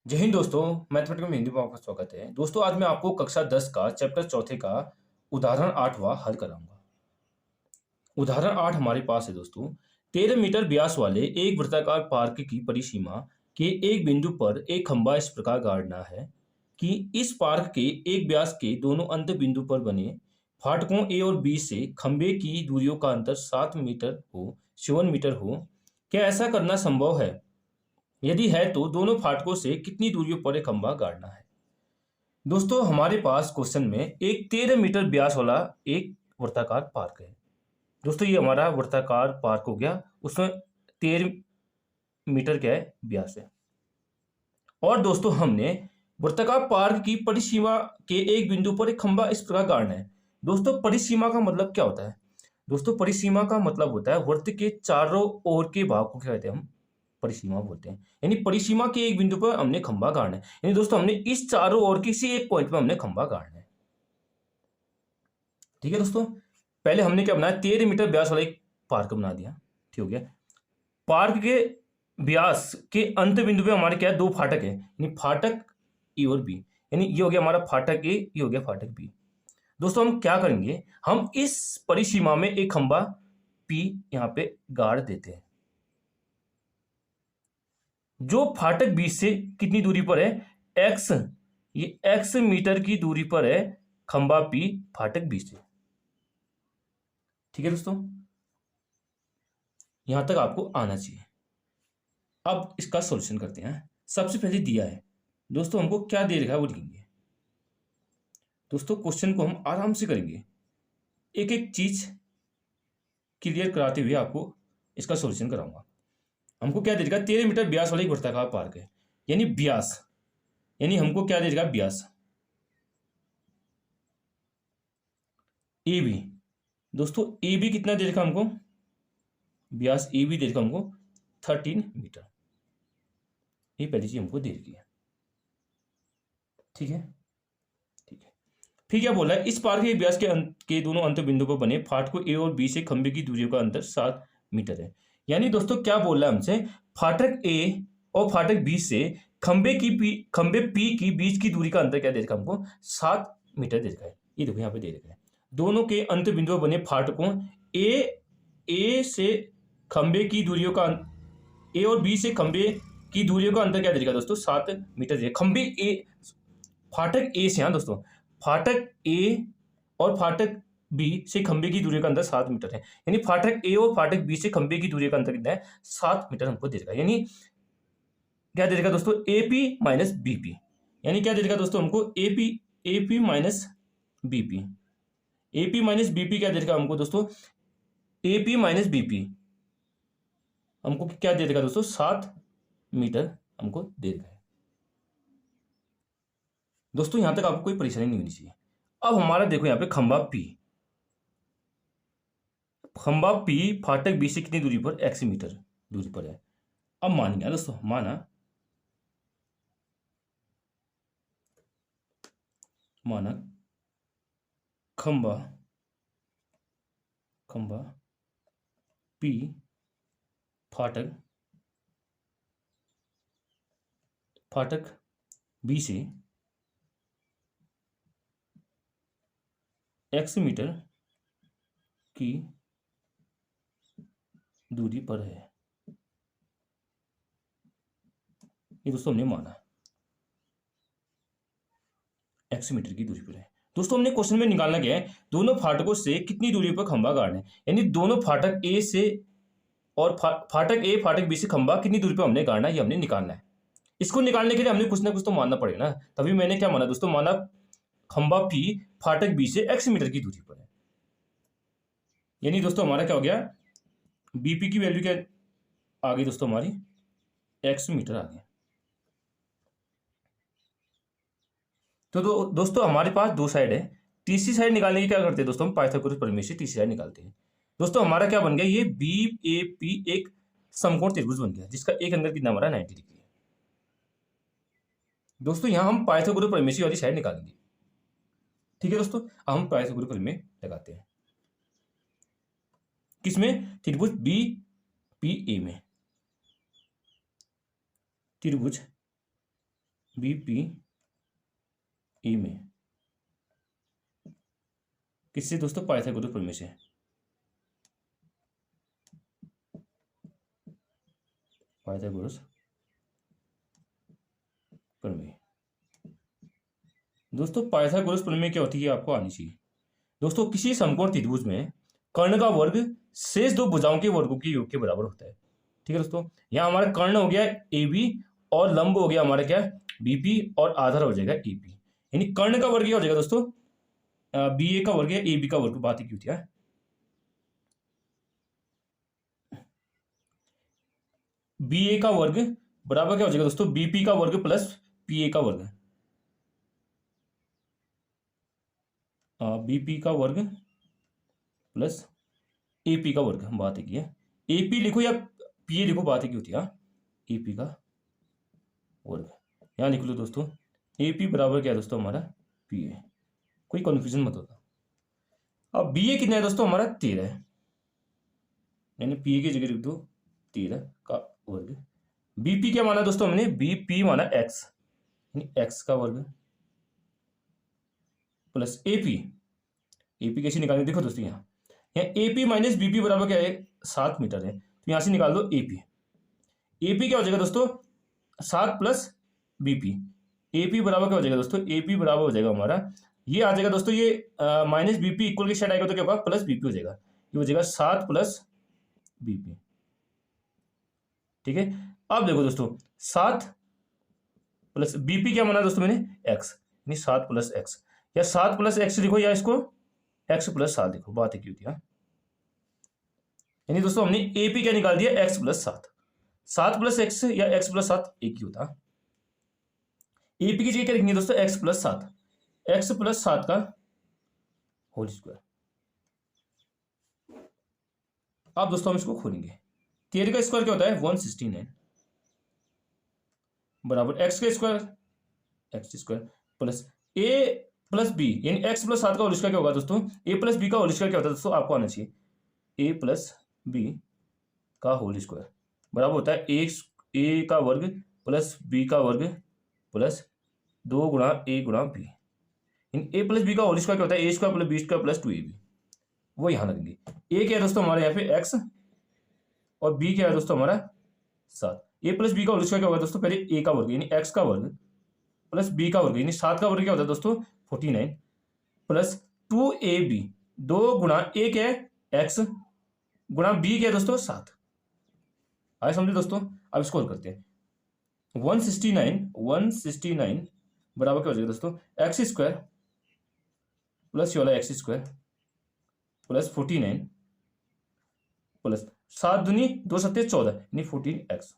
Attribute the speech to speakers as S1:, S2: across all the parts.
S1: जय हिंद दोस्तों। मैथमेटिक्स में हिंदी में आपका स्वागत है। दोस्तों आज मैं आपको कक्षा 10 का चैप्टर चौथे का उदाहरण 8वां हल कराऊंगा। उदाहरण 8 हमारे पास है दोस्तों। 13 मीटर व्यास वाले एक वृत्ताकार पार्क की परिसीमा के एक बिंदु पर एक खंभा इस प्रकार गाड़ना है कि इस पार्क के एक व्यास के दोनों अंत बिंदु पर बने फाटकों ए और बी से खंभे की दूरियों का अंतर 7 मीटर हो। क्या ऐसा करना संभव है? यदि है तो दोनों फाटकों से कितनी दूरियों पर एक खंभा गाड़ना है? दोस्तों हमारे पास क्वेश्चन में एक 13 मीटर व्यास वाला एक वृत्ताकार पार्क है। दोस्तों ये हमारा वृत्ताकार पार्क हो गया, उसमें 13 मीटर क्या है व्यास है। और दोस्तों हमने वृत्ताकार पार्क की परिसीमा के एक बिंदु पर एक खंभा इस प्रकार गाड़ना है। दोस्तों परिसीमा का मतलब क्या होता है? दोस्तों परिसीमा का मतलब होता है वृत्त के चारों ओर के भाग को क्या कहते हैं हम? परिसीमा बोलते हैं। यानी परिसीमा के एक बिंदु पर हमने खंभा गाड़ना है। यानी दोस्तों हमने इस चारों ओर किसी एक पॉइंट पर हमने खंभा गाड़ना है। ठीक है दोस्तों, पहले हमने क्या बनाया? 13 मीटर व्यास वाला एक पार्क बना दिया। ठीक हो गया। पार्क के व्यास के अंत बिंदु पे हमारे क्या है? दो फाटक है, यानी फाटक ए और बी। यानी ये हो गया हमारा फाटक ए, ये हो गया फाटक बी। दोस्तों हम क्या करेंगे? हम इस परिसीमा में एक खंभा पी यहां पे गाड़ देते हैं, जो फाटक बी से कितनी दूरी पर है? एक्स, ये एक्स मीटर की दूरी पर है खंभा पी फाटक बी से। ठीक है दोस्तों, यहां तक आपको आना चाहिए। अब इसका सॉल्यूशन करते हैं। सबसे पहले दिया है दोस्तों, हमको क्या दे रखा है वो लिखेंगे। दोस्तों क्वेश्चन को हम आराम से करेंगे, एक एक चीज क्लियर कराते हुए आपको इसका सॉल्यूशन कराऊंगा। हमको क्या दे रखा है? 13 मीटर व्यास वाला एक वृत्ताकार पार्क है, यानी व्यास, यानी हमको क्या दे रखा है? व्यास ए बी। दोस्तों ए बी कितना दे रखा हमको? व्यास ए बी दे रखा हमको 13 मीटर। ये पहली चीज हमको दे रखी है। ठीक है, ठीक है। फिर क्या बोला है? इस पार्क के व्यास के दोनों अंत बिंदु पर बने फाटकों ए और बी से खंभे की दूरियों का अंतर 7 मीटर है। यानी दोस्तों क्या बोल रहा है हमसे? फाटक ए और फाटक बी से खंभे पी की बीच की दूरी का अंतर क्या दे रखा हमको? 7 मीटर दे रखा है। ये देखो यहाँ पे दे रखा है। दोनों के अंत बिंदु पर बने फाटकों ए से खंभे की दूरियों का ए और बी से खंभे की दूरियों का अंतर क्या दे रखा है दोस्तों? 7 मीटर दे। खंभे ए, फाटक ए से, हाँ दोस्तों, फाटक ए और फाटक बी से खंभे की दूरी का अंतर 7 मीटर है। यानी फाटक ए और फाटक बी से खंभे की दूरी का अंतर कितना है? 7 मीटर हमको दे रखा है। यानी क्या दे रखा दोस्तों? AP minus BP. यानी क्या दे रखा दोस्तों हमको? AP minus BP. AP minus BP क्या दे रखा हमको दोस्तों? एपी माइनस बीपी हमको क्या दे रखा दोस्तों? 7 मीटर हमको दे रखा है। दोस्तों यहां तक आपको कोई परेशानी नहीं होनी चाहिए। अब हमारा देखो यहाँ पे खंभा पी फाटक बी से कितनी दूरी पर? एक्स मीटर दूरी पर है। अब मान गया दोस्तों, माना खंभा पी फाटक बी से एक्स मीटर की दूरी पर है। ये दोस्तों हमने माना एक्स मीटर की दूरी पर है। दोस्तों हमने क्वेश्चन में निकालना क्या है? दोनों फाटकों से कितनी दूरी पर खंभा गाड़ना है। यानी दोनों फाटक ए से और फाटक ए फाटक बी से खंभा कितनी दूरी पर हमने गाड़ना है, ये हमने निकालना है। इसको निकालने के लिए हमने कुछ ना कुछ तो मानना पड़ेगा ना। तभी मैंने क्या माना दोस्तों? माना खंभा पी फाटक बी से एक्स मीटर की दूरी पर है। यानी दोस्तों हमारा क्या हो गया? बीपी की वैल्यू क्या आ गई दोस्तों? हमारी एक्स मीटर आ गया। तो दोस्तों हमारे पास दो साइड है। तीसरी साइड निकालने की क्या करते हैं दोस्तों? हम पाइथागोरस प्रमेय से तीसरी साइड निकालते हैं। दोस्तों हमारा क्या बन गया? ये बी ए पी एक समकोण त्रिभुज बन गया, जिसका एक एंगल कितना हमारा 90 डिग्री है। दोस्तों यहां हम पाइथागोरस प्रमेय से वाली साइड निकालेंगे। ठीक है दोस्तों, हम पाइथागोरस प्रमेय लगाते हैं किसमें? त्रिभुज बी पी ए में। त्रिभुज बी पी ई में किससे दोस्तों? पाइथागोरस प्रमेय से। पाइथागोरस प्रमेय। दोस्तों पाइथागोरस प्रमेय क्या होती है आपको आनी चाहिए। दोस्तों किसी समकोण त्रिभुज में कर्ण का वर्ग शेष दो भुजाओं के वर्गों के योग के बराबर होता है। ठीक है दोस्तों, यहाँ हमारा कर्ण हो गया ए बी और लंब हो गया हमारा क्या? बीपी और आधार हो जाएगा एपी। यानी कर्ण का वर्ग क्या हो जाएगा दोस्तों? बी ए का वर्ग है ए बी का वर्ग। बात ही क्यों थी? बी ए का वर्ग बराबर क्या हो जाएगा दोस्तों? बीपी का वर्ग प्लस पी ए का वर्ग। बीपी का वर्ग प्लस एपी का वर्ग। बात एक ही है। एपी लिखो या पी ए लिखो, बात एक ही होती है। एपी का वर्ग यहाँ लिख लो दोस्तों। एपी बराबर क्या है दोस्तों? हमारा पी ए। कोई कंफ्यूजन मत होता। अब बी ए कितना है दोस्तों? हमारा 13 है। यानी पी ए की जगह लिख दो 13 का वर्ग। बीपी क्या माना दोस्तों हमने? बीपी माना एक्स, यानी एक्स का वर्ग प्लस एपी। एपी कैसे निकालेंगे? देखो दोस्तों यहाँ एपी माइनस बीपी बराबर क्या है? 7 मीटर है। तो यहां से निकाल दो एपी। एपी क्या हो जाएगा दोस्तों? 7 प्लस बीपी। एपी बराबर क्या हो जाएगा दोस्तों? एपी बराबर हो जाएगा हमारा, ये आ जाएगा दोस्तों, ये माइनस बीपी इक्वल के साइड आएगा तो क्या होगा? प्लस बीपी हो जाएगा। ये हो जाएगा 7 प्लस बीपी। ठीक है, अब देखो दोस्तों 7 प्लस बीपी क्या माना दोस्तों मैंने? एक्स, यानी 7 प्लस एक्स, या 7 प्लस एक्स लिखो या इसको एक्स प्लस 7 लिखो। बात एक ही होती है। यानी दोस्तों हमने एपी क्या निकाल दिया? X plus 7। 7 प्लस एक्स या एक्स प्लस 7 एक ही होता। एपी की जगह क्या लिखेंगे दोस्तों? एक्स प्लस 7, एक्स प्लस 7 का होल स्क्वायर। अब दोस्तों हम इसको खोलेंगे। 13 का स्क्वायर क्या होता है? 169 बराबर एक्स का स्क्वायर, एक्स स्क्वायर प्लस ए प्लस बी, यानी एक्स प्लस 7 का होल स्क्वायर क्या होगा दोस्तों? ए प्लस बी का होल स्क्वायर क्या होता है दोस्तों? आपको आना चाहिए। ए प्लस बी का होल स्क्वायर बराबर होता है ए का वर्ग प्लस बी का वर्ग प्लस 2 गुणा ए गुणा बी। इन ए प्लस बी का होल स्क्वायर क्या होता है? A square plus b square plus 2ab। वो यहां लगेंगे। ए क्या है दोस्तों हमारे यहाँ पे? एक्स, और बी क्या है दोस्तों हमारा? 7। ए प्लस बी का होल स्क्वायर क्या होगा दोस्तों? पहले ए का वर्ग यानी एक्स का वर्ग प्लस बी का वर्ग यानी 7 का वर्ग क्या होता है दोस्तों? 49 प्लस 2ab। 2 गुणा ए क्या है? एक्स गुणा बी क्या है दोस्तों? 7। आए समझे दोस्तों? अब इसको हल करते हैं। 169 बराबर क्या हो जाएगा दोस्तों? एक्स स्क्वायर प्लस ये वाला एक्स स्क्वायर प्लस 49 प्लस 7 दूनी 2 सत्ते 14 यानी 14x।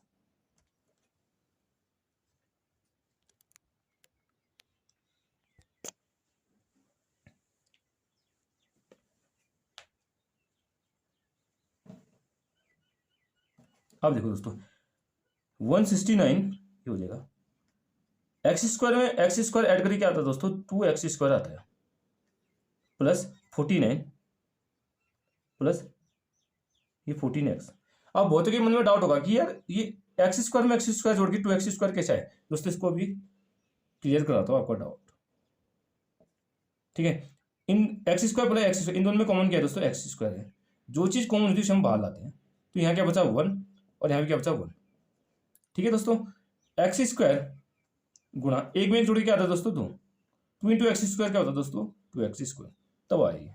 S1: अब देखो दोस्तों 169 ये हो जाएगा। एक्स स्क्वायर में एक्स स्क्वायर ऐड करके क्या आता है दोस्तों? 2x स्क्वायर आता है प्लस 49 प्लस ये 14x। अब बहुत के मन में डाउट होगा कि यार ये एक्स स्क्वायर में एक्स स्क्वायर जोड़ के 2x स्क्वायर कैसा है दोस्तों? इसको अभी क्लियर कराता हूँ आपका डाउट। ठीक है, इन एक्स स्क्वायर प्लस एक्स, इन दोनों में कॉमन क्या है दोस्तों? एक्स स्क्वायर है। जो चीज कॉमन होती है उसे हम बाहर लाते हैं। तो यहाँ क्या बचा? 1, और यहाँ भी क्या बचा? 1। ठीक है दोस्तों, एक्स स्क्वायर गुणा एक में एक जोड़ के क्या आता है दोस्तों? 2। 2 इंटू एक्स स्क्वायर क्या होता है दोस्तों? 2x square. तब आएगी,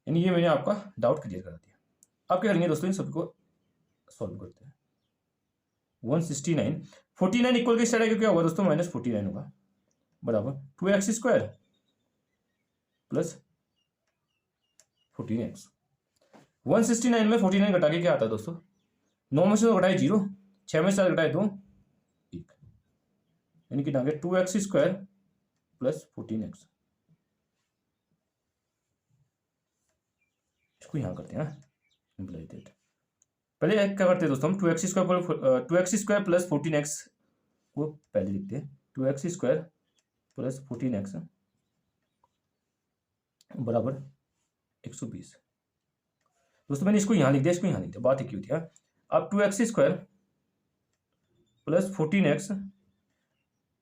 S1: यानी ये मैंने आपका डाउट क्लियर करा दिया। अब क्या करेंगे दोस्तों? इन सबको सॉल्व करते हैं। 169 49 इक्वल के साइड क्या होगा दोस्तों? माइनस 49 होगा बराबर 2x स्क्वायर प्लस 14x। 169 में 49 घटा के क्या आता है दोस्तों? 9 में से तो घटाए 0, 6 में से 7 घटाए 2, 1, यानी कि 2x स्क्वायर प्लस 14x। इसको यहाँ करते हैं सिंपलाइज। पहले क्या करते हैं दोस्तों? हम 2x स्क्वायर प्लस 14x को पहले लिखते हैं। 2x स्क्वायर प्लस 14x बराबर 120। दोस्तों मैंने इसको यहाँ लिख दिया, इसको यहाँ लिख दिया। बात एक ही होती है। अब 2x स्क्वायर प्लस 14x,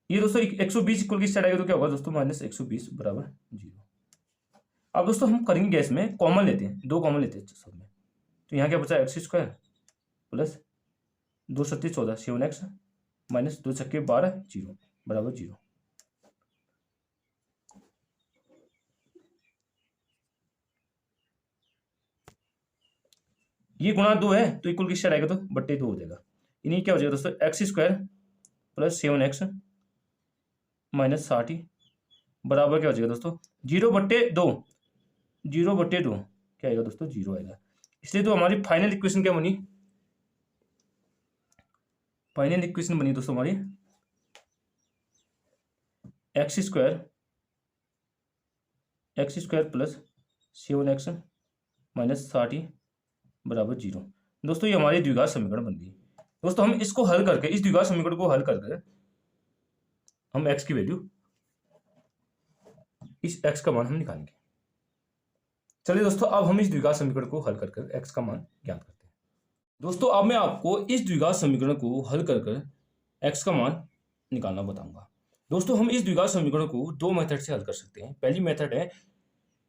S1: ये दोस्तों 120 इक्वल की साइड आएगा तो क्या होगा दोस्तों, माइनस 120 बराबर 0। अब दोस्तों हम करेंगे गैस में कॉमन लेते हैं, 2 कॉमन लेते हैं सब में, तो यहाँ क्या बचा x square plus 2 36 14 7x minus 2 छक्के 12 0 बराबर 0। ये गुणा 2 है तो इक्वल की साइड आएगा तो बट्टे 2 हो जाएगा, यानी क्या हो जाएगा दोस्तों x square plus 7x minus 60 बराबर क्या हो जाएगा दोस्तों 0/2, 0/2 क्या आएगा दोस्तों 0 आएगा। इसलिए तो हमारी फाइनल इक्वेशन क्या बनी, फाइनल इक्वेशन बनी दोस्तों हमारी x square plus 7x minus 60 बराबर 0। दोस्तों ये हमारी द्विघात समीकरण बन गई। दोस्तों हम इसको हल करके, इस द्विघात समीकरण को हल करके हम x की वैल्यू, इस x का मान हम निकालेंगे। चलिए दोस्तों अब हम इस द्विघात समीकरण को हल कर x का मान ज्ञात करते हैं। दोस्तों अब मैं आपको इस द्विघात समीकरण को हल कर x का मान निकालना बताऊंगा। दोस्तों हम इस द्विघात समीकरण को 2 मेथड से हल कर सकते हैं। पहली मेथड है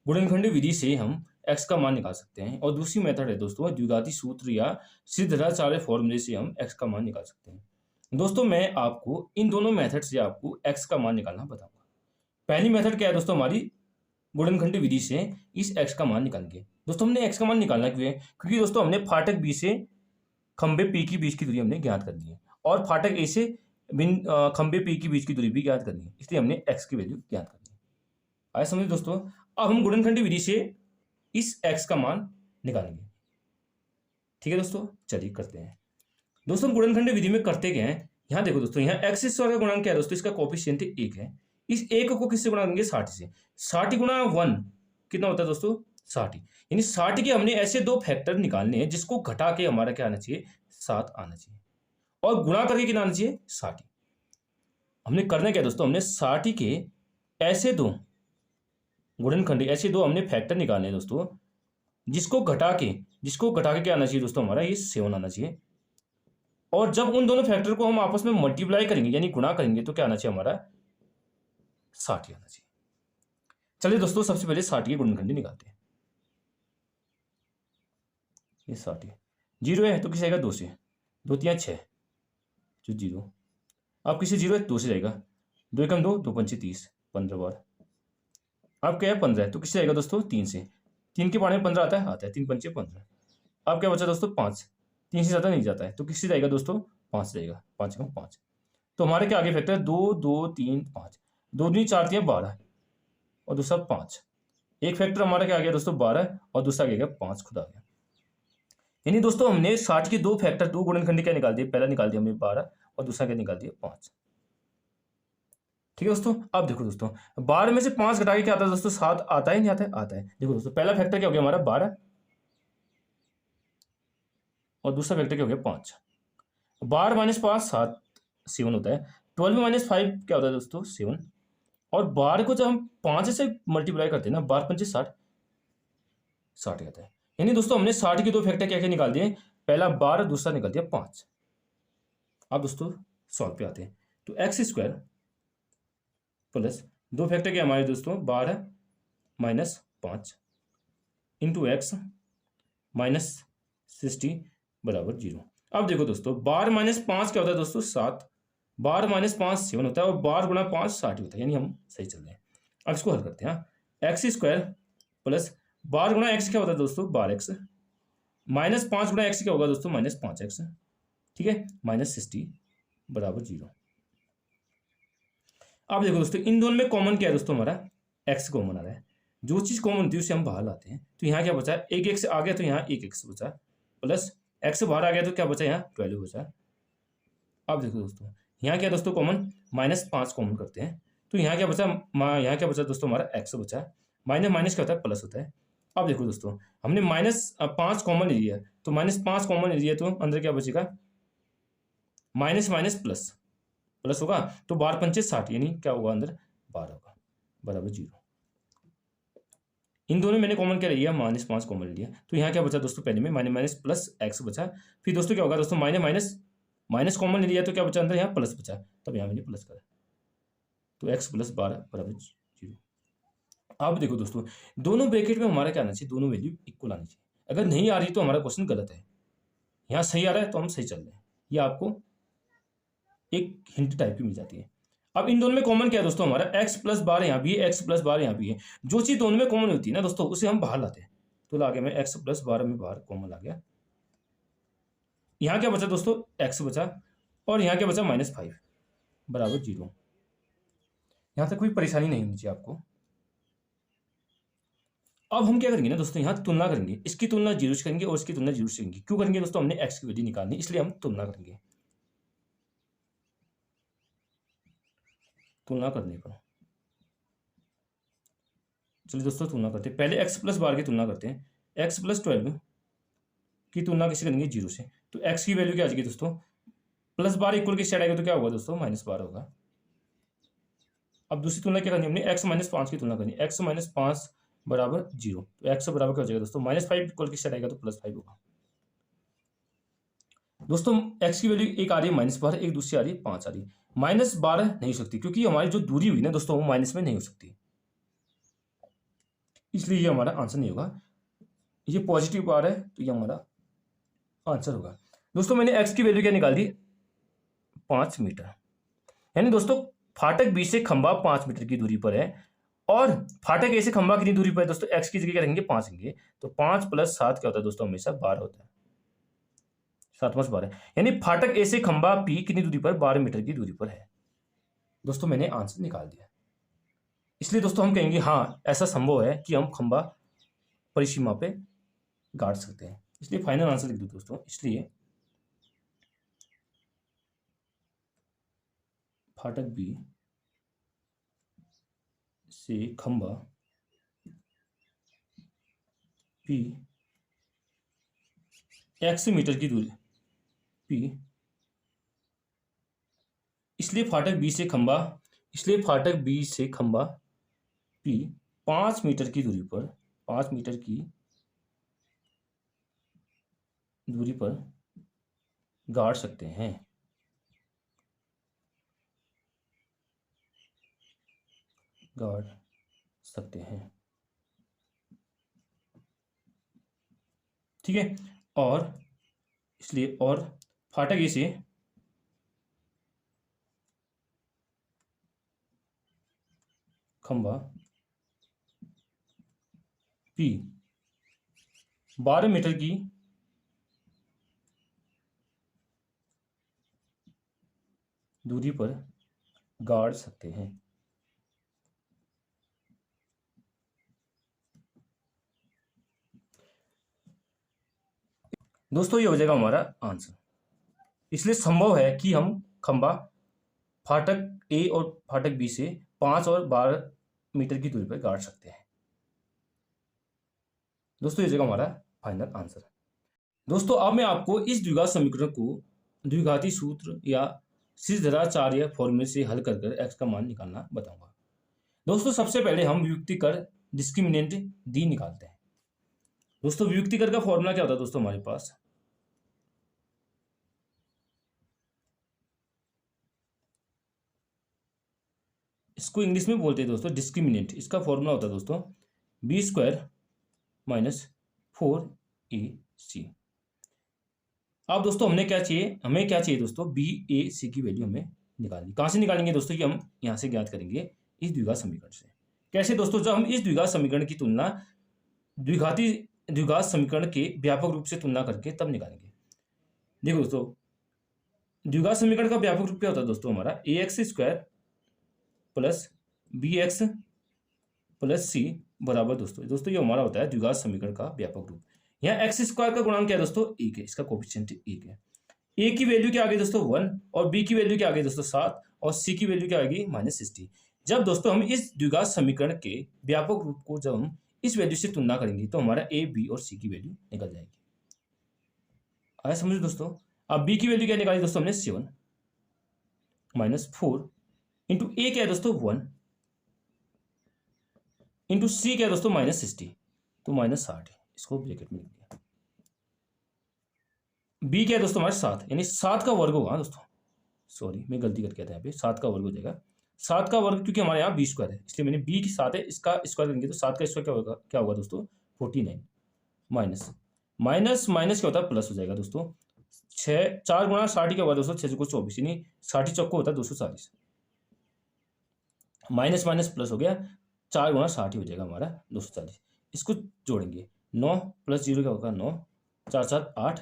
S1: गुणनखंड विधि से हम x का मान निकाल सकते हैं, और दूसरी मेथड है दोस्तों द्विघाती सूत्र या सिद्धाचार्य फॉर्मूले से हम x का मान निकाल सकते हैं। दोस्तों मैं आपको इन दोनों मेथड से आपको x का मान निकालना बताऊंगा। पहली मेथड क्या है दोस्तों, हमारी गुणनखंड विधि से इस x का मान निकालेंगे। दोस्तों हमने x का मान निकालना क्यों है, क्योंकि दोस्तों हमने फाटक B से खंबे P की बीच की दूरी हमने ज्ञात करनी है, और फाटक A से खंबे P की बीच की दूरी भी ज्ञात करनी है, इसलिए हमने x की वैल्यू ज्ञात करनी है। आया समझ दोस्तों। अब हम गुणनखंड विधि से इस x का मान निकालेंगे। ठीक है दोस्तों, चलिए करते हैं। दोस्तों हम गुणनखंड विधि में करते क्या है, यहाँ देखो दोस्तों, यहाँ एक्स स्क्वायर का गुणांक क्या है दोस्तों, इसका कोएफिशिएंट 1 है। इस 1 को किससे गुणा करेंगे, 60 से। 60 गुणा 1 कितना होता है दोस्तों, 60। यानी 60 के हमने ऐसे 2 फैक्टर निकालने हैं जिसको घटा के हमारा क्या आना चाहिए, 7 आना चाहिए, और गुणा करके कितना आना चाहिए, 60। हमने करना क्या दोस्तों, हमने 60 के ऐसे 2 गुणनखंड, ऐसे 2 हमने फैक्टर निकालने हैं दोस्तों, जिसको घटा के क्या आना चाहिए दोस्तों, हमारा ये 7 आना चाहिए। और जब उन दोनों फैक्टर को हम आपस में मल्टीप्लाई करेंगे यानी गुणा करेंगे तो क्या आना चाहिए, हमारा 60 आना चाहिए। चलिए दोस्तों सबसे पहले 60 की गुणनखंडी निकालते हैं। ये 60 जीरो है तो किसे आएगा, 2 से, 2 3 6 जो 0, अब किसी 0 है 2 से जाएगा, 2 एकम 2, 2 पंचे 30, 15 बार। अब क्या है 15 है तो किससे जाएगा दोस्तों, 3 से, 3 के पाने में 15 आता है 3 पंचे 15। अब क्या बचा दोस्तों, 5, 3 से ज़्यादा नहीं जाता है तो किससे जाएगा दोस्तों, 5 से जाएगा, 5 एकम 5। तो हमारे क्या आगे फैक्टर है, 2 2 3 5, 2 दूनी 4 3 12 और दूसरा 5। एक फैक्टर हमारा क्या आ गया दोस्तों, 12, और दूसरा क्या गया 5 खुद आ गया। यानी दोस्तों हमने 60 के 2 फैक्टर, 2 गुणनखंड क्या निकाल दिए, पहला निकाल दिया हमने 12 और दूसरा क्या निकाल दिया 5। ठीक है दोस्तों। अब देखो दोस्तों 12 में से 5 घटा के क्या आता है दोस्तों, 7 आता है, नहीं आता है, आता है। देखो दोस्तों पहला फैक्टर क्या हो गया हमारा 12 और दूसरा फैक्टर क्या हो गया 5। 12 माइनस 5 7 7 होता है। 12 माइनस 5 क्या होता है दोस्तों, 7। और 12 को जब हम 5 से मल्टीप्लाई करते हैं ना, 12 पंचे 60 60 आता है। यानी दोस्तों हमने 60 के 2 फैक्टर क्या क्या निकाल दिए, पहला 12, दूसरा निकाल दिया 5। अब दोस्तों सॉल्व पे आते हैं, तो एक्स स्क्वायर प्लस 2 फैक्टर क्या हमारे दोस्तों, 12 माइनस 5 इंटू एक्स माइनस 60 बराबर 0। अब देखो दोस्तों 12 माइनस 5 क्या होता है दोस्तों, 7। 12 माइनस 5 7 होता है, और 12 गुणा 5 60 होता है, यानी हम सही चल रहे हैं। अब इसको हल करते हैं। एक्स स्क्वायर प्लस 12 गुणा एक्स क्या होता है दोस्तों, 12x माइनस 5 गुणा एक्स क्या होगा दोस्तों, माइनस 5x। ठीक है, माइनस 60 बराबर 0। अब देखो दोस्तों इन दोनों में कॉमन क्या है दोस्तों, हमारा x कॉमन आ रहा है। जो चीज कॉमन होती है उसे हम बाहर लाते हैं, तो यहाँ क्या बचा, एक x आ गया तो यहाँ एक x बचा, प्लस x बाहर आ गया तो क्या बचा, यहाँ 12 बचा। अब देखो दोस्तों यहाँ क्या दोस्तों कॉमन, माइनस 5 कॉमन करते हैं, तो यहाँ क्या बचा, यहाँ क्या बचा दोस्तों, हमारा x बचा। माइनस माइनस क्या होता है, प्लस होता है। अब देखो दोस्तों हमने माइनस 5 कॉमन ले लिया, तो माइनस 5 कॉमन ले लिया तो अंदर क्या बचेगा, माइनस माइनस प्लस प्लस होगा, तो 12 पंचे 60, यानी क्या होगा अंदर 12 होगा बराबर 0। इन दोनों मैंने कॉमन क्या ले लिया, माइनस 5 कॉमन ले लिया, तो यहाँ क्या बचा दोस्तों, पहले में माइनस माइनस प्लस एक्स बचा। फिर दोस्तों क्या होगा दोस्तों, माइनस माइनस माइनस कॉमन ले लिया तो क्या बचा अंदर, यहाँ प्लस बचा, तब यहाँ मैंने प्लस करा, तो x प्लस 12 बराबर 0। अब देखो दोस्तों, दोनों ब्रैकेट में हमारा क्या आना चाहिए, दोनों वैल्यू इक्वल आनी चाहिए। अगर नहीं आ रही तो हमारा क्वेश्चन गलत है, यहाँ सही आ रहा है तो हम सही चल रहे हैं। ये आपको एक हिंट टाइप की मिल जाती है। अब इन दोनों में कॉमन क्या है दोस्तों, हमारा x प्लस 12 यहाँ भी है, x प्लस 12 यहाँ भी है। जो चीज दोनों में कॉमन होती है ना दोस्तों, उसे हम बाहर लाते हैं। तो ला गया मैं x प्लस 12 में बाहर कॉमन आ गया। यहाँ क्या बचा दोस्तों, x बचा, और यहाँ क्या बचा -5 बराबर 0। यहाँ तक कोई परेशानी नहीं होनी चाहिए आपको। अब हम क्या करेंगे ना दोस्तों, यहाँ तुलना करेंगे, इसकी तुलना 0 से करेंगे और इसकी तुलना 0 से करेंगे। क्यों करेंगे दोस्तों, हमने x की वैल्यू निकालनी, इसलिए हम तुलना करेंगे। तुलना करने पर चलिए दोस्तों तुलना करते हैं। पहले x प्लस 12 की तुलना करते हैं। x प्लस 12 की तुलना किससे करेंगे, 0 से। तो x की वैल्यू क्या आ जाएगी दोस्तों, प्लस 12 इक्वल के साइड आएगा तो क्या होगा दोस्तों, -12 होगा। अब दूसरी तुलना क्या करनी है, हमने x माइनस 5 की तुलना करनी है। x माइनस 5 बराबर 0, तो x बराबर क्या हो जाएगा दोस्तों, -5 इक्वल के साइड आएगा तो +5 होगा। दोस्तों x की वैल्यू एक आ रही है -12, एक दूसरी आ रही है 5 आ रही है। -12 नहीं हो सकती क्योंकि हमारी जो दूरी हुई ना दोस्तों, वो माइनस में नहीं हो सकती, इसलिए ये हमारा आंसर नहीं होगा। ये पॉजिटिव आ रहा है तो ये हमारा आंसर होगा। दोस्तों मैंने x की वैल्यू क्या निकाल दी, 5 मीटर। यानी दोस्तों फाटक बी से खंबा 5 मीटर की दूरी पर है, और फाटक ए से खंबा कितनी दूरी पर है दोस्तों, x की जगह क्या रहेंगे 5 रहेंगे। तो 5 + 7 क्या होता है दोस्तों, हमेशा 12 होता है। 7 + 12, यानी फाटक ए से खंबा पी कितनी दूरी पर, 12 मीटर की दूरी पर है। दोस्तों मैंने आंसर निकाल दिया। इसलिए दोस्तों हम कहेंगे हाँ ऐसा संभव है कि हम खंबा परिसीमा पे गाड़ सकते हैं। इसलिए फाइनल आंसर लिख दो दोस्तों, इसलिए फाटक बी से खंबा पी x मीटर की दूरी पी, इसलिए फाटक बी से खंबा पी 5 मीटर की दूरी पर, 5 मीटर की दूरी पर गाड़ सकते हैं। गाड़ सकते हैं, ठीक है। और इसलिए और फाटक ए से खंबा पी 12 मीटर की दूरी पर गाड़ सकते हैं। दोस्तों ये हो जाएगा हमारा आंसर। इसलिए संभव है कि हम खंबा फाटक ए और फाटक बी से 5 और 12 मीटर की दूरी पर गाड़ सकते हैं। दोस्तों ये जगह हमारा फाइनल आंसर है। दोस्तों अब मैं आपको इस द्विघात समीकरण को द्विघाती सूत्र या सिद्धराचार्य फॉर्मूले से हल कर x का मान निकालना बताऊंगा। दोस्तों सबसे पहले हम व्युत्क्रम डिस्क्रिमिनेंट डी निकालते हैं। दोस्तों व्युत्क्रम का फॉर्मूला क्या होता है दोस्तों, हमारे पास इसको इंग्लिश में बोलते हैं दोस्तों डिस्क्रिमिनेंट। इसका फॉर्मूला होता है दोस्तों b² - 4ac। अब दोस्तों हमें क्या चाहिए दोस्तों, बी ए सी की वैल्यू हमें निकालनी। कहाँ से निकालेंगे दोस्तों, कि हम यहाँ से ज्ञात करेंगे इस द्विघात समीकरण से। कैसे दोस्तों, जब हम इस द्विघात समीकरण की तुलना द्विघात समीकरण के व्यापक रूप से तुलना करके तब निकालेंगे। देखो दोस्तों द्विघात समीकरण का व्यापक रूप क्या होता है दोस्तों, हमारा ax² + bx + c बराबर दोस्तों ये हमारा होता है द्विघात समीकरण का व्यापक रूप। यहाँ x² का गुणांक क्या है दोस्तों, 1 है, इसका कोएफिशिएंट 1 है। a की वैल्यू क्या आ गई दोस्तों 1, और b की वैल्यू क्या आ गई दोस्तों 7, और c की वैल्यू क्या आएगी -60। जब दोस्तों हम इस द्विघात समीकरण के व्यापक रूप को जब हम इस वैल्यू से तुलना करेंगे तो हमारा a, b और c की वैल्यू निकल जाएगी। आया समझो दोस्तों। अब b की वैल्यू क्या निकाली दोस्तों हमने 7 -4 इंटू a क्या है दोस्तों 1 इंटू c क्या है दोस्तों -60, तो -60 है, इसको ब्रैकेट में लिख दिया। बी क्या है दोस्तों हमारे 7, यानी 7 का वर्ग होगा दोस्तों। सॉरी मैं गलती करके आता यहाँ पे, 7 का वर्ग हो जाएगा। 7 का वर्ग क्योंकि हमारे यहाँ बी स्क्वायर है, इसलिए मैंने बी की 7 है, इसका स्क्वायर करेंगे तो 7 का स्क्वायर क्या होगा दोस्तों 49, माइनस माइनस माइनस क्या होता है प्लस हो जाएगा दोस्तों। 4 गुणा 60 क्या होगा दोस्तों 6 को 24, यानी 60 चौको होता है 240, माइनस माइनस प्लस हो गया, 4 गुणा 60 हो जाएगा हमारा 240। इसको जोड़ेंगे 9 प्लस 0 क्या होगा 9, 4 7 8,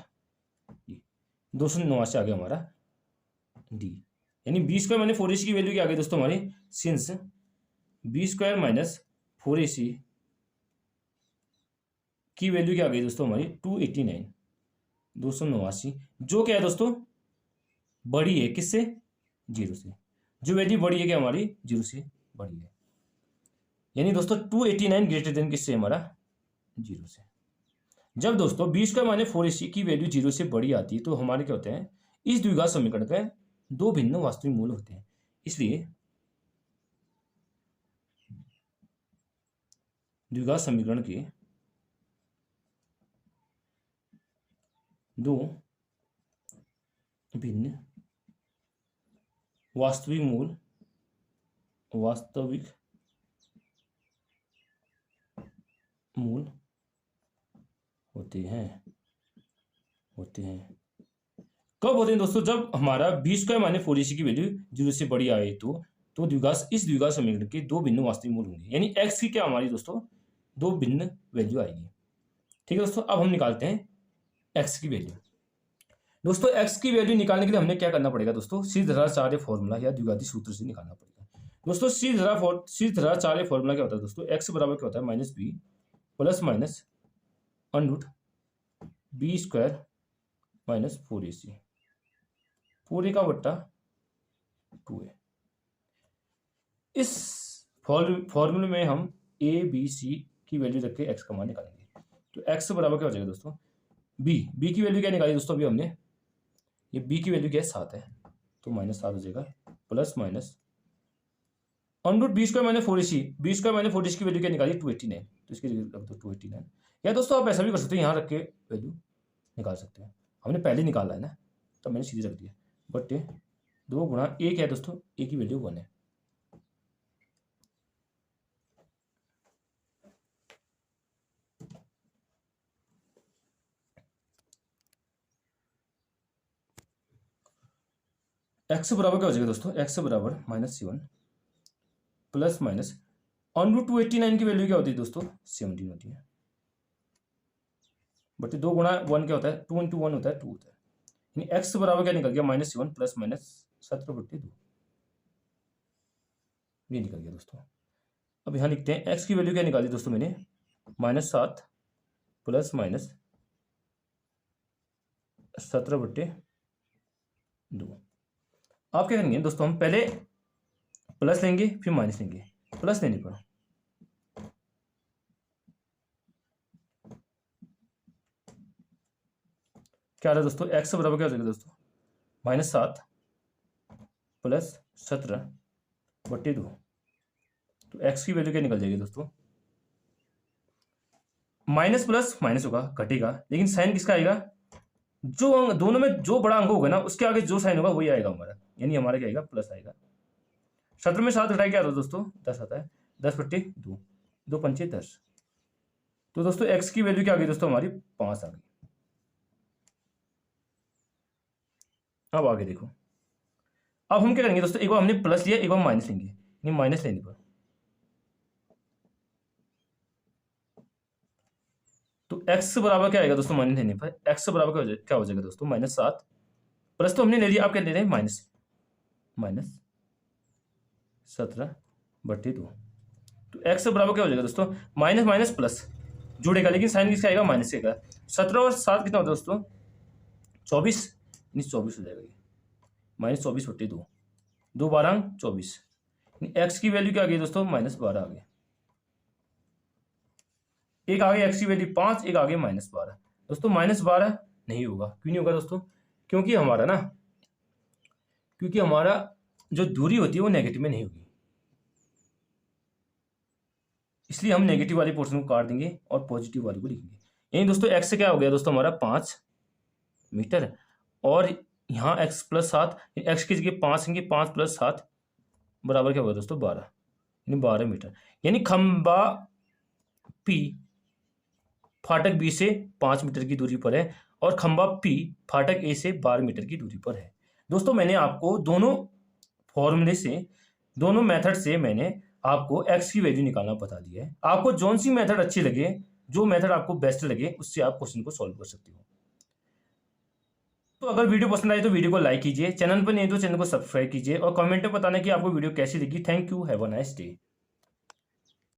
S1: 289 आ गया हमारा डी। यानी बी स्क्वायर माइनस 4ac की वैल्यू क्या आ गई दोस्तों हमारी, since B square minus 4ac की वैल्यू क्या आ गई दोस्तों हमारी 289, 289, जो क्या है दोस्तों बड़ी है किससे, 0 से। जो वैल्यू बड़ी है क्या हमारी 0 से बड़ी है, यानी दोस्तों 289 ग्रेटर देन किससे हमारा 0 से। जब दोस्तों बी स्क्वायर माइनस 4ac की वैल्यू 0 से बड़ी आती है तो हमारे क्या होते हैं, इस द्विघात समीकरण के 2 भिन्न वास्तविक मूल होते हैं, इसलिए द्विघात समीकरण के 2 भिन्न वास्तविक मूल होते हैं कब होते हैं दोस्तों, जब हमारा बी स्क्वायर माइनस 4ac की वैल्यू 0 से बड़ी आए तो इस द्विघात समीकरण के 2 भिन्न वास्तविक मूल होंगे, यानी x की क्या हमारी दोस्तों 2 भिन्न वैल्यू आएगी। ठीक है दोस्तों, अब हम निकालते हैं x की वैल्यू। दोस्तों x की वैल्यू निकालने के लिए हमने क्या करना पड़ेगा दोस्तों, सीधराचार्य फॉर्मूला या द्विघाती सूत्र से निकालना पड़ेगा। दोस्तों सीधराचार्य फॉर्मूला क्या होता है दोस्तों, x बराबर क्या होता है minus B plus minus under root B square minus 4ac पूरे का बट्टा 2a। इस फॉर्मूले में हम a b c की वैल्यू रख के x का मान निकालेंगे। तो x बराबर क्या हो जाएगा दोस्तों, b की वैल्यू क्या निकाली दोस्तों अभी हमने, ये b की वैल्यू क्या है 7 है, तो -7 हो जाएगा plus minus under root B square minus 4ac की वैल्यू क्या निकाली 289, तो इसकी जगह रख दो 289। या दोस्तों आप ऐसा भी कर सकते हो, यहाँ रख के वैल्यू निकाल सकते हैं, हमने पहले निकाला है ना तो मैंने सीधे रख दिया, बट 2 गुणा a क्या है दोस्तों, a की वैल्यू 1 है। x बराबर क्या हो जाएगा दोस्तों, x बराबर -7 प्लस माइनस अंडरूट 289 की वैल्यू क्या होती है दोस्तों 17 होती है, बट 2 गुणा 1 क्या होता है 2 × 1 होता है 2 होता है, यानी x बराबर क्या निकल गया -7 प्लस माइनस 17/2, ये निकल गया दोस्तों। अब यहाँ लिखते हैं x की वैल्यू क्या निकाली दोस्तों मैंने -7 प्लस माइनस 17/2। आप क्या करेंगे दोस्तों, हम पहले प्लस लेंगे फिर माइनस लेंगे, प्लस लेने पर क्या आ रहा है दोस्तों, x बराबर क्या हो जाएगा दोस्तों -7 प्लस 17/2, तो x की वैल्यू क्या निकल जाएगी दोस्तों, माइनस प्लस माइनस होगा घटेगा, लेकिन साइन किसका आएगा, जो अंक दोनों में जो बड़ा अंक होगा ना उसके आगे जो साइन होगा वही आएगा हमारा, यानी हमारा क्या आएगा प्लस आएगा। 17 में 7 घटाए क्या आता है दोस्तों 10 आता है, 10/2, 2 पंचे 10, तो दोस्तों x की वैल्यू क्या आ गई दोस्तों हमारी 5 आ गई। अब आगे देखो, अब हम क्या करेंगे दोस्तों, एक बार हमने प्लस लिया एक बार माइनस लेंगे, यानी माइनस लेने पर तो x बराबर क्या आएगा दोस्तों, माइनस लेने पर x बराबर क्या हो जाएगा दोस्तों -7 प्लस तो हमने ले लिया, आप क्या ले रहे हैं -17/2, तो x बराबर क्या हो जाएगा दोस्तों माइनस माइनस प्लस जुड़ेगा, लेकिन साइन किसका आएगा माइनस का। 17 और 7 कितना होता है दोस्तों 24, यानी 24 हो जाएगा, ये -24/2, 2 12 24, x की वैल्यू क्या आ गई दोस्तों -12 आ गई, एक आगे x की वैल्यू 5, एक आगे -12। दोस्तों -12 नहीं होगा, क्यों नहीं होगा दोस्तों, क्योंकि हमारा जो दूरी होती है वो नेगेटिव में नहीं होगी, इसलिए हम नेगेटिव वाले पोर्शन को काट देंगे और पॉजिटिव वाले को लिखेंगे। यानी दोस्तों x से क्या हो गया दोस्तों हमारा 5 मीटर, और यहाँ x प्लस 7, x की जगह 5 होंगे, 5 प्लस 7 बराबर क्या होगा दोस्तों 12, यानी 12 मीटर। यानी खंबा P फाटक B से 5 मीटर की दूरी पर है और खंबा P फाटक A से 12 मीटर की दूरी पर है। दोस्तों मैंने आपको दोनों फॉर्मूले से, दोनों मेथड से मैंने आपको x की वैल्यू निकालना बता दिया है। आपको जौन सी मेथड अच्छी लगे, जो मेथड आपको बेस्ट लगे, उससे आप क्वेश्चन को सॉल्व कर सकते हो। तो अगर वीडियो पसंद आए तो वीडियो को लाइक कीजिए, चैनल पर नहीं तो चैनल को सब्सक्राइब कीजिए और कमेंट में बताना कि आपको वीडियो कैसी लगी। Thank you, have a nice day.